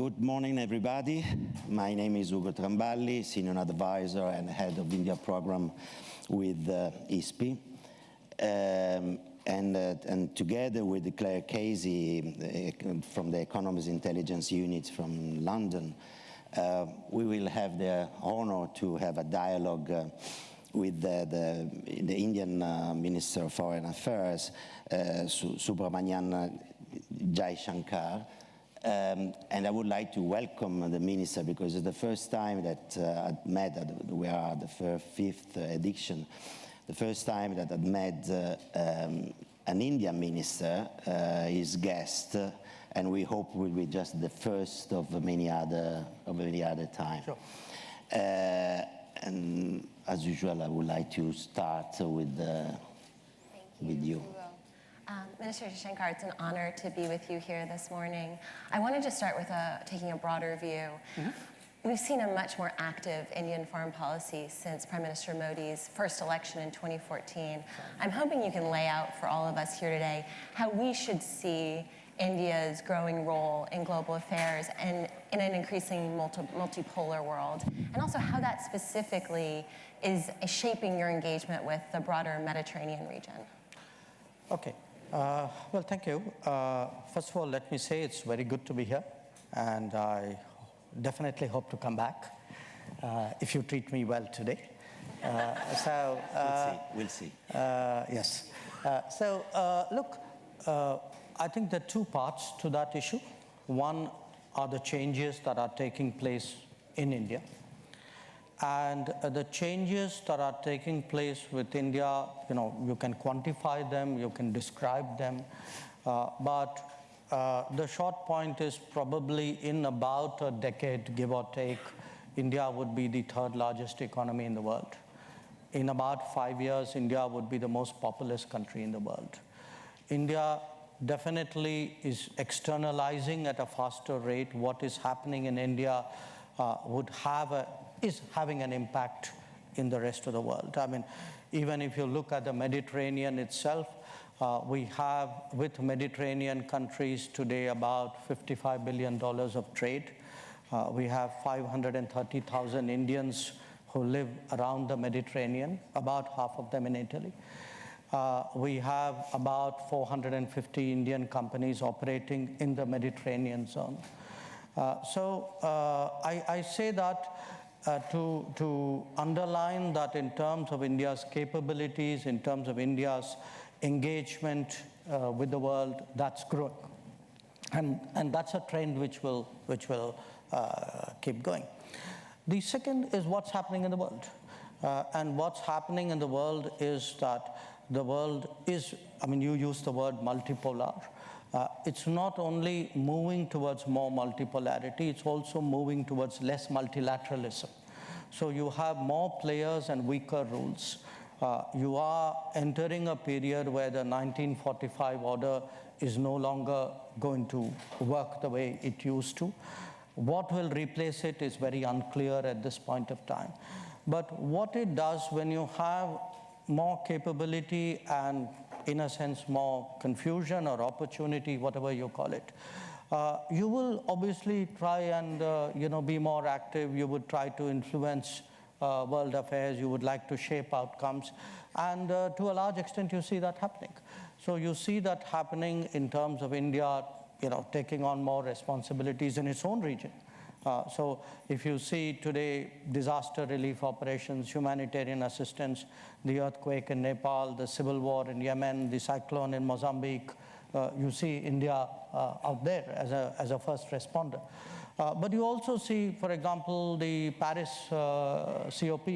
Good morning, everybody. My name is Ugo TRAMBALLI, Senior Advisor and Head of India Program with ISPI. And together with Claire Casey from the Economist Intelligence Unit from London, we will have the honor to have a dialogue with the Indian Minister of Foreign Affairs, Subrahmanyam Jaishankar. And I would like to welcome the Minister because it's the first time that I've met, we are at the fifth edition, the first time that I've met an Indian Minister, his guest, and we hope will be just the first of many other time. Sure. And as usual, I would like to start with you. Minister Jaishankar, it's an honor to be with you here this morning. I wanted to start with taking a broader view. Mm-hmm. We've seen a much more active Indian foreign policy since Prime Minister Modi's first election in 2014. I'm hoping you can lay out for all of us here today how we should see India's growing role in global affairs and in an increasingly multipolar world, and also how that specifically is shaping your engagement with the broader Mediterranean region. Okay. Well, thank you. First of all, let me say it's very good to be here, and I definitely hope to come back if you treat me well today. We'll see. Yes. Look, I think there are two parts to that issue. One are the changes that are taking place in India. And the changes that are taking place with India, you can quantify them, you can describe them, but the short point is probably in about a decade, give or take, India would be the third largest economy in the world. In about 5 years, India would be the most populous country in the world. India definitely is externalizing at a faster rate. What is happening in India is having an impact in the rest of the world. I mean, even if you look at the Mediterranean itself, we have with Mediterranean countries today about $55 billion of trade. We have 530,000 Indians who live around the Mediterranean, about half of them in Italy. We have about 450 Indian companies operating in the Mediterranean zone. I say that to underline that in terms of India's capabilities, in terms of India's engagement with the world, that's growing. And that's a trend which will keep going. The second is what's happening in the world. And what's happening in the world is that the world is, you use the word multipolar. It's not only moving towards more multipolarity, it's also moving towards less multilateralism. So you have more players and weaker rules. You are entering a period where the 1945 order is no longer going to work the way it used to. What will replace it is very unclear at this point of time. But what it does when you have more capability and, in a sense, more confusion or opportunity, whatever you call it, you will obviously try and be more active. You would try to influence world affairs. You would like to shape outcomes. And to a large extent, you see that happening. So you see that happening in terms of India, taking on more responsibilities in its own region. So if you see today disaster relief operations, humanitarian assistance, the earthquake in Nepal, the civil war in Yemen, the cyclone in Mozambique, you see India out there as a first responder. But you also see, for example, the Paris COP,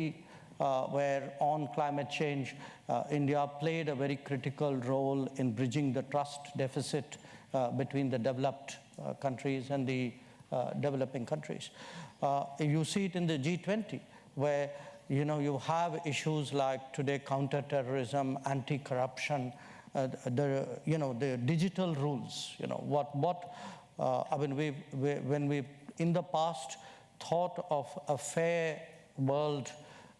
where on climate change, India played a very critical role in bridging the trust deficit between the developed countries and the developing countries. You see it in the G20, where you have issues like today counterterrorism, anti-corruption, the digital rules. When we in the past thought of a fair world,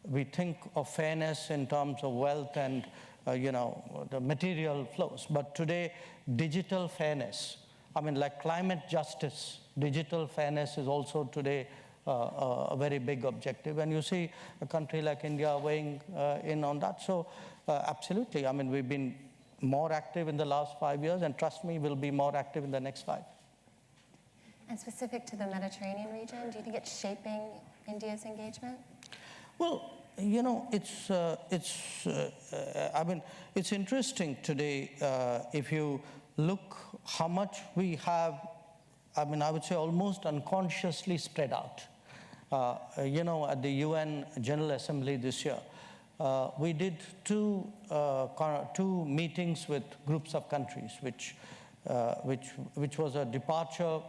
we think of fairness in terms of wealth and the material flows. But today, digital fairness, like climate justice, Digital fairness is also today a very big objective. And you see a country like India weighing in on that. So absolutely, I mean, we've been more active in the last 5 years, and trust me, we'll be more active in the next 5. And specific to the Mediterranean region, do you think it's shaping India's engagement? Well, you know, I mean, it's interesting today if you look how much we have, I mean, I would say almost unconsciously spread out. You know, at the UN General Assembly this year, we did two meetings with groups of countries, which was a departure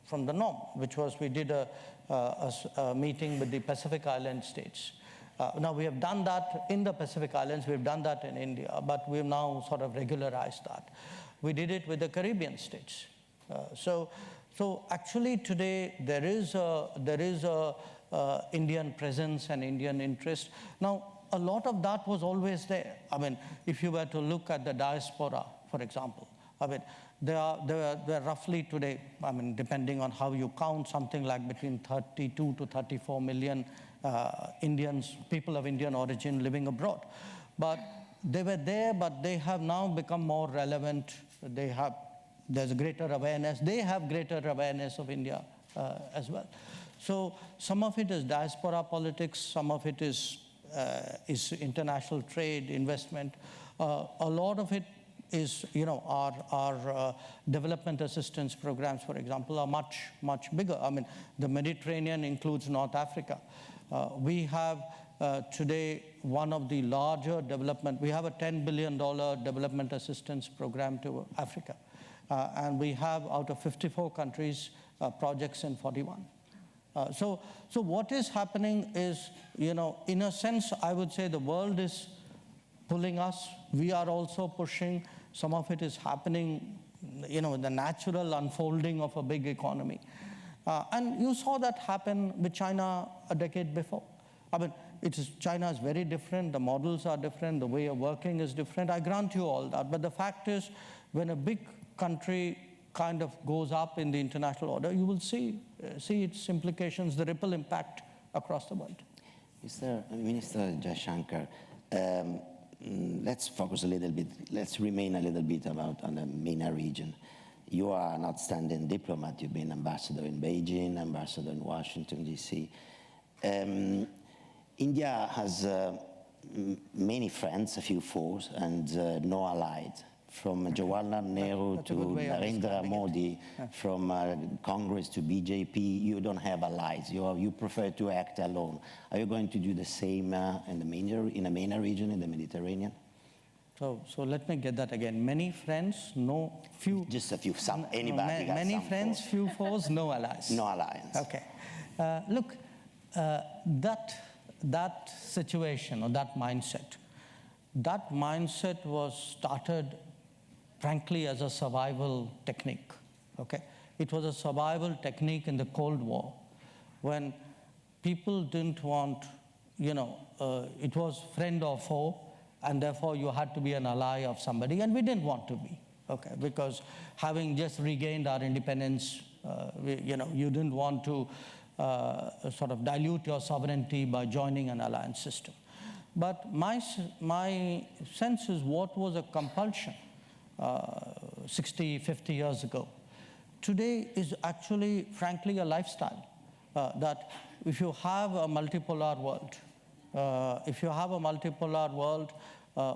from the norm, which was we did a meeting with the Pacific Island states. Now, we have done that in the Pacific Islands, we've done that in India, but we've now sort of regularized that. We did it with the Caribbean states. So actually today there is a Indian presence and Indian interest. Now, a lot of that was always there. I mean, if you were to look at the diaspora, for example, I mean, there are roughly today, I mean, depending on how you count, something like between 32 to 34 million Indians, people of Indian origin living abroad. But they were there, but they have now become more relevant. There's a greater awareness. They have greater awareness of India as well. So some of it is diaspora politics, some of it is international trade, investment. A lot of it is, you know, our development assistance programs, for example, are much, much bigger. I mean, the Mediterranean includes North Africa. We have today one of the larger we have a $10 billion development assistance program to Africa. And we have, out of 54 countries, projects in 41. So what is happening is, you know, in a sense, I would say the world is pulling us. We are also pushing. Some of it is happening, you know, the natural unfolding of a big economy. And you saw that happen with China a decade before. I mean, China is very different. The models are different. The way of working is different. I grant you all that. But the fact is, when a big country kind of goes up in the international order, you will see its implications, the ripple impact across the world. Minister Jaishankar, let's focus a little bit, let's remain a little bit on the MENA region. You are an outstanding diplomat. You've been ambassador in Beijing, ambassador in Washington, D.C. India has many friends, a few foes, and no allies. From Jawaharlal Nehru to Narendra Modi, from Congress to BJP, you don't have allies. You prefer to act alone. Are you going to do the same in the MENA region, in the Mediterranean? So let me get that again. Many friends, few. Just a few, anybody. Many friends, few foes, no allies. No alliance. Okay. Look, that situation or that mindset was started, frankly, as a survival technique. Okay, it was a survival technique in the Cold War, when people didn't want, you know, it was friend or foe, and therefore you had to be an ally of somebody, and we didn't want to be, okay, because having just regained our independence, you didn't want to sort of dilute your sovereignty by joining an alliance system. But my sense is what was a compulsion 60, 50 years ago, today is actually, frankly, a lifestyle. That if you have a multipolar world,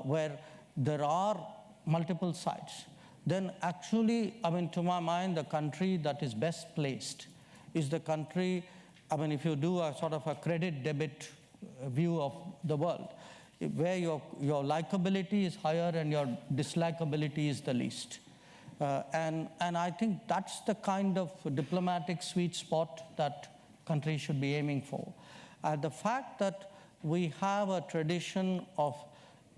where there are multiple sides, then actually, I mean, to my mind, the country that is best placed is the country, I mean, if you do a sort of a credit-debit view of the world, where your likability is higher and your dislikability is the least. And I think that's the kind of diplomatic sweet spot that countries should be aiming for. The fact that we have a tradition of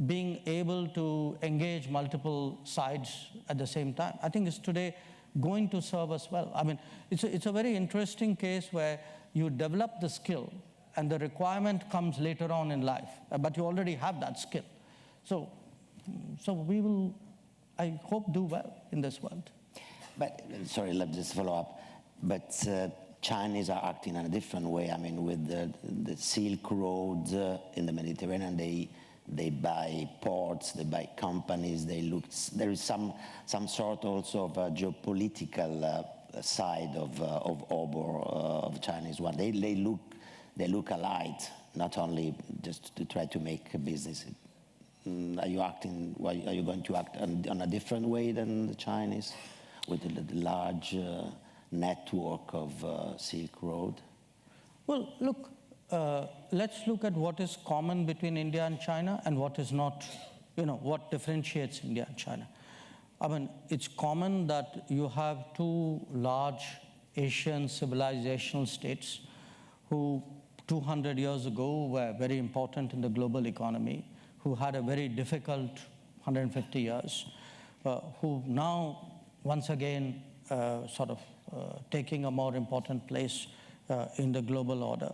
being able to engage multiple sides at the same time, I think is today going to serve us well. I mean, it's a very interesting case where you develop the skill and the requirement comes later on in life, but you already have that skill. So we will, I hope, do well in this world. But, sorry, let's just follow up. But Chinese are acting in a different way. I mean, with the Silk Road in the Mediterranean, they buy ports, they buy companies, they look, there is some sort also of a geopolitical side of the Chinese one. They look alike, not only just to try to make a business. Are you going to act on a different way than the Chinese with the large network of Silk Road? Well, look, let's look at what is common between India and China and what is not, what differentiates India and China. I mean, it's common that you have two large Asian civilizational states who 200 years ago were very important in the global economy, who had a very difficult 150 years, who now, once again, taking a more important place in the global order.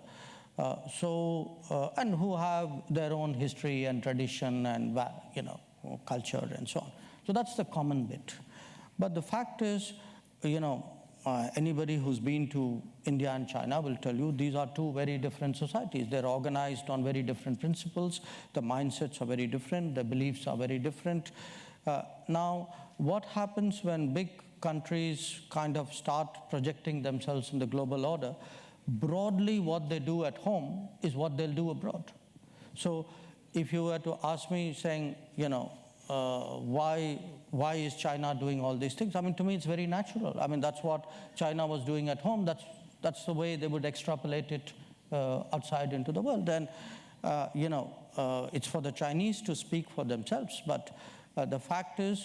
And who have their own history and tradition and, culture and so on. So that's the common bit. But the fact is, anybody who's been to India and China will tell you these are two very different societies. They're organized on very different principles. The mindsets are very different. The beliefs are very different. Now, what happens when big countries kind of start projecting themselves in the global order? Broadly, what they do at home is what they'll do abroad. So if you were to ask me saying, why is China doing all these things? I mean, to me, it's very natural. I mean, that's what China was doing at home. That's the way they would extrapolate it outside into the world. And, it's for the Chinese to speak for themselves. But the fact is,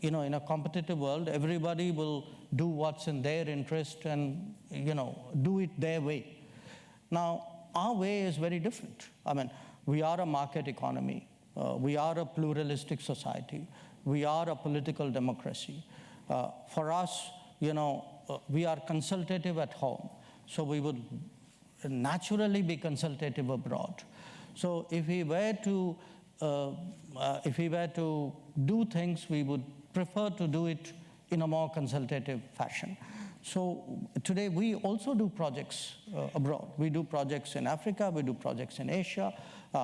in a competitive world, everybody will do what's in their interest and, do it their way. Now, our way is very different. I mean, we are a market economy. We are a pluralistic society. We are a political democracy. For us, we are consultative at home. So we would naturally be consultative abroad. So if we were to do things, we would prefer to do it in a more consultative fashion. So today we also do projects abroad. We do projects in Africa, we do projects in Asia,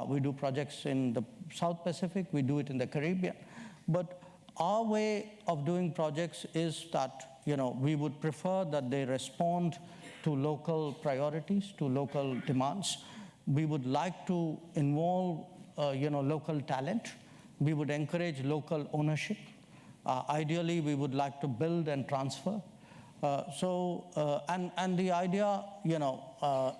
we do projects in the South Pacific, we do it in the Caribbean. But our way of doing projects is that, we would prefer that they respond to local priorities, to local demands. We would like to involve, local talent. We would encourage local ownership. Ideally, we would like to build and transfer. And the idea,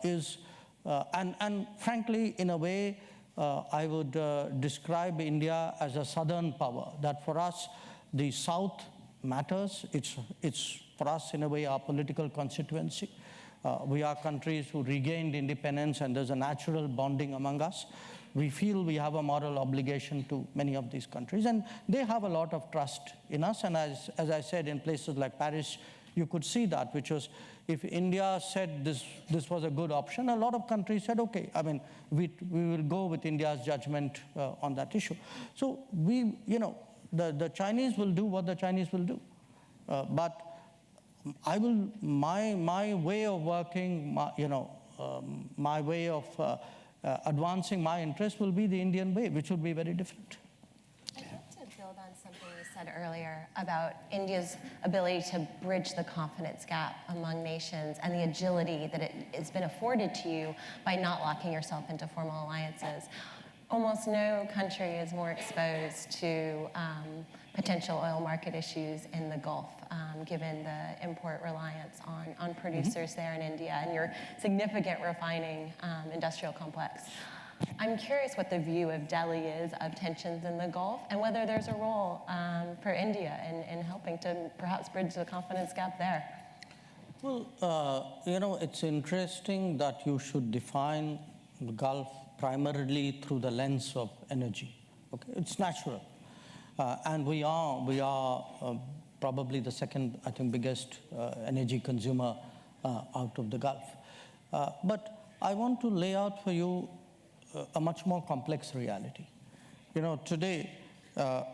is, and frankly, in a way, I would describe India as a southern power, that for us, the South matters. It's for us, in a way, our political constituency. We are countries who regained independence, and there's a natural bonding among us. We feel we have a moral obligation to many of these countries, and they have a lot of trust in us. And as I said, in places like Paris, you could see that, which was, if India said this was a good option, a lot of countries said, okay, I mean, we will go with India's judgment on that issue. So the Chinese will do what the Chinese will do. But my way of working, my way of advancing my interest will be the Indian way, which will be very different. I'd like to build on something you said earlier about India's ability to bridge the confidence gap among nations and the agility that it's been afforded to you by not locking yourself into formal alliances. Almost no country is more exposed to potential oil market issues in the Gulf, given the import reliance on producers there in India and your significant refining industrial complex. I'm curious what the view of Delhi is of tensions in the Gulf and whether there's a role for India in helping to perhaps bridge the confidence gap there. Well, it's interesting that you should define the Gulf primarily through the lens of energy. Okay, it's natural, and we are probably the second, I think, biggest energy consumer out of the Gulf. But I want to lay out for you a much more complex reality. Today,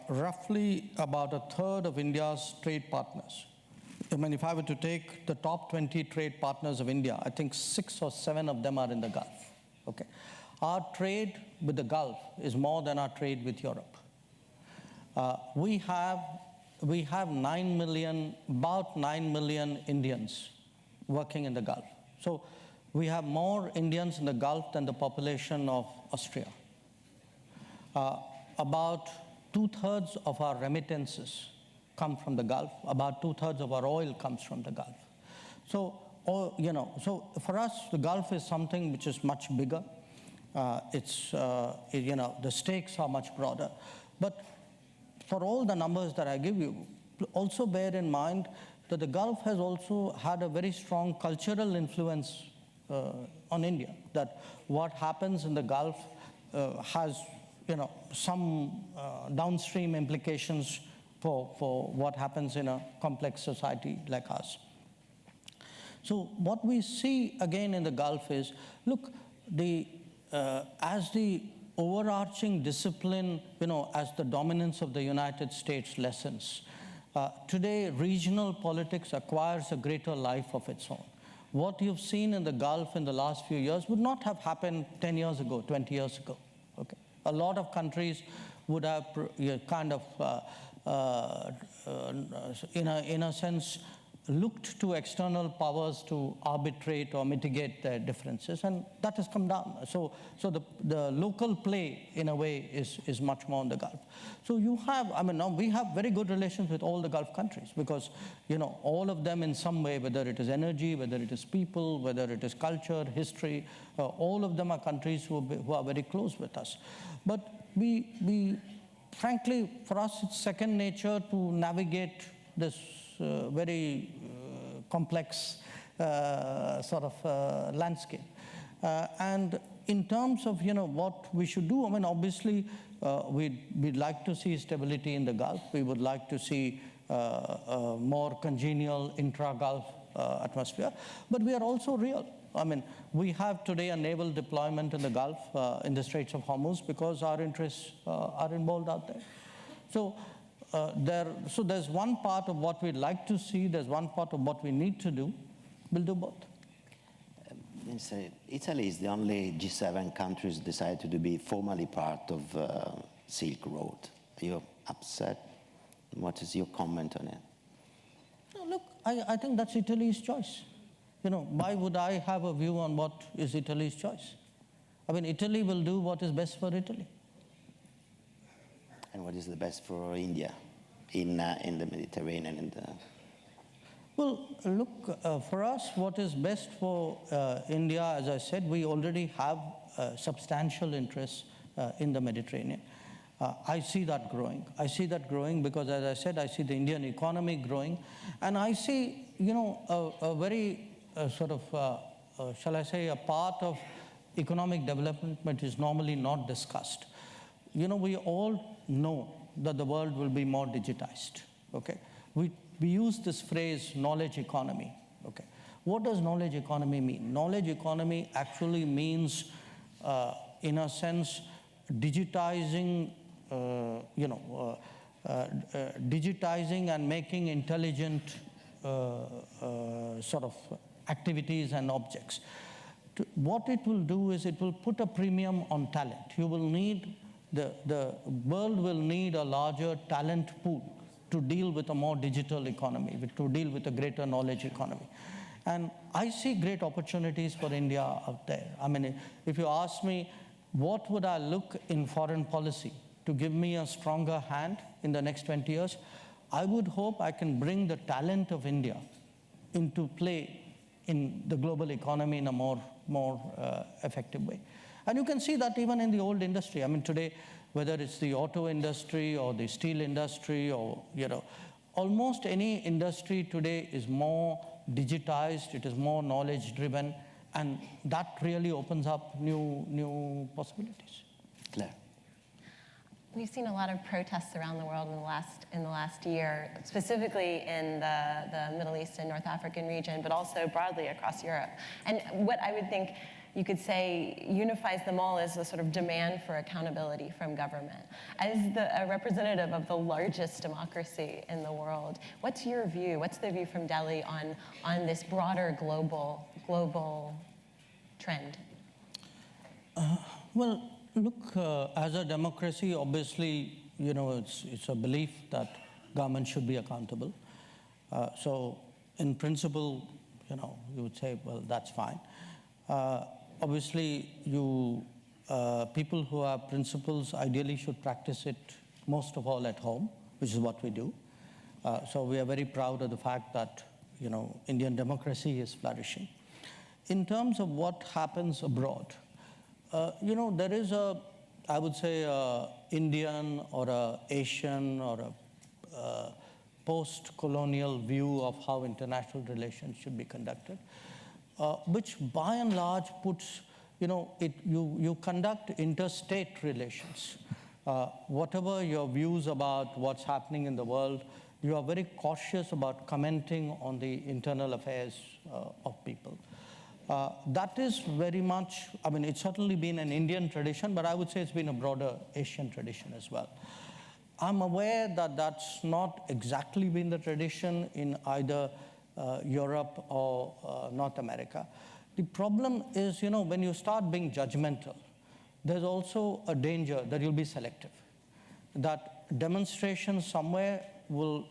roughly about a third of India's trade partners I mean, if I were to take the top 20 trade partners of India, I think 6 or 7 of them are in the Gulf. Okay, our trade with the Gulf is more than our trade with Europe. We have 9 million, about 9 million Indians working in the Gulf. So we have more Indians in the Gulf than the population of Austria. About 2/3 of our remittances come from the Gulf. About 2/3 of our oil comes from the Gulf. So, so for us, the Gulf is something which is much bigger. The stakes are much broader. But for all the numbers that I give you, also bear in mind that the Gulf has also had a very strong cultural influence on India, that what happens in the Gulf has some downstream implications for what happens in a complex society like ours. So what we see again in the Gulf is, look, as the overarching discipline, as the dominance of the United States lessens, today regional politics acquires a greater life of its own. What you've seen in the Gulf in the last few years would not have happened 10 years ago, 20 years ago. Okay, a lot of countries would have kind of, in a sense, looked to external powers to arbitrate or mitigate their differences, and that has come down. So the local play, in a way, is much more in the Gulf. So you have, now we have very good relations with all the Gulf countries because, all of them in some way, whether it is energy, whether it is people, whether it is culture, history, all of them are countries who are very close with us. But we frankly, for us, it's second nature to navigate this very complex sort of landscape. And in terms of what we should do, obviously we'd like to see stability in the Gulf. We would like to see a more congenial intra-Gulf atmosphere. But we are also real. We have today a naval deployment in the Gulf, in the Straits of Hormuz, because our interests are involved out there. So there's one part of what we'd like to see, there's one part of what we need to do. We'll do both. Italy is the only G7 country decided to be formally part of Silk Road. Are you upset? What is your comment on it? No, look, I think that's Italy's choice. Why would I have a view on what is Italy's choice? Italy will do what is best for Italy. And what is the best for India in the Mediterranean? Well, look, for us, what is best for India, as I said, we already have substantial interests in the Mediterranean. I see that growing. I see that growing because, as I said, I see the Indian economy growing. And I see, a very sort of, shall I say, a part of economic development which is normally not discussed. We all know that the world will be more digitized, okay? We use this phrase, knowledge economy, okay? What does knowledge economy mean? Knowledge economy actually means, in a sense, digitizing, digitizing and making intelligent sort of activities and objects. What it will do is it will put a premium on talent. You will need, the world will need a larger talent pool to deal with a more digital economy, to deal with a greater knowledge economy. And I see great opportunities for India out there. If you ask me, what would I look in foreign policy to give me a stronger hand in the next 20 years? I would hope I can bring the talent of India into play in the global economy in a more effective way. And you can see that even in the old industry. Today, whether it's the auto industry or the steel industry or, almost any industry today is more digitized, it is more knowledge-driven, and that really opens up new possibilities. Claire. We've seen a lot of protests around the world in the last year, specifically in the Middle East and North African region, but also broadly across Europe. And what I would think you could say, unifies them all is a sort of demand for accountability from government. As a representative of the largest democracy in the world, what's your view? What's the view from Delhi on this broader global trend? Well, look, as a democracy, obviously, it's a belief that government should be accountable. So in principle, you would say, well, that's fine. Obviously, people who have principles ideally should practice it most of all at home, which is what we do. So we are very proud of the fact that, Indian democracy is flourishing. In terms of what happens abroad, there is I would say, Indian or a Asian or a post-colonial view of how international relations should be conducted, which by and large puts, you conduct interstate relations. Whatever your views about what's happening in the world, you are very cautious about commenting on the internal affairs of people. That is very much, it's certainly been an Indian tradition, but I would say it's been a broader Asian tradition as well. I'm aware that that's not exactly been the tradition in either Europe or North America. The problem is, when you start being judgmental, there's also a danger that you'll be selective. That demonstrations somewhere will,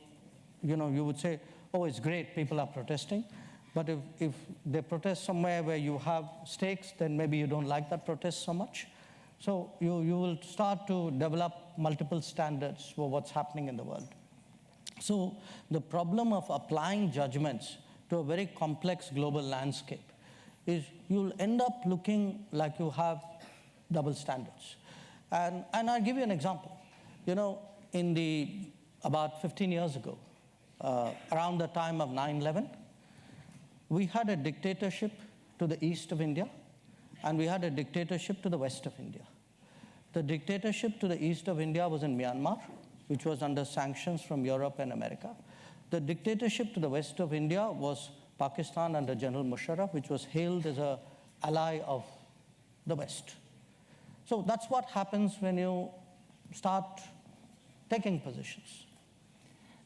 you would say, oh, it's great, people are protesting. But if they protest somewhere where you have stakes, then maybe you don't like that protest so much. So you will start to develop multiple standards for what's happening in the world. So the problem of applying judgments to a very complex global landscape is you'll end up looking like you have double standards. And I'll give you an example. About 15 years ago, around the time of 9/11, we had a dictatorship to the east of India, and we had a dictatorship to the west of India. The dictatorship to the east of India was in Myanmar, which was under sanctions from Europe and America. The dictatorship to the west of India was Pakistan under General Musharraf, which was hailed as an ally of the West. So that's what happens when you start taking positions.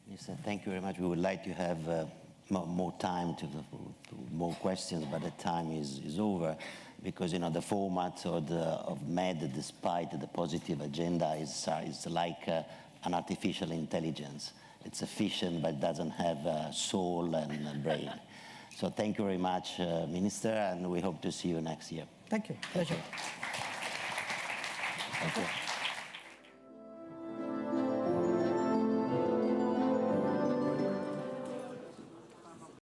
Yes, thank you very much. We would like to have more time to more questions, but the time is over, because the format of MED, despite the positive agenda, is like an artificial intelligence. It's efficient, but doesn't have a soul and a brain. So thank you very much, Minister, and we hope to see you next year. Thank you. Pleasure. Thank you.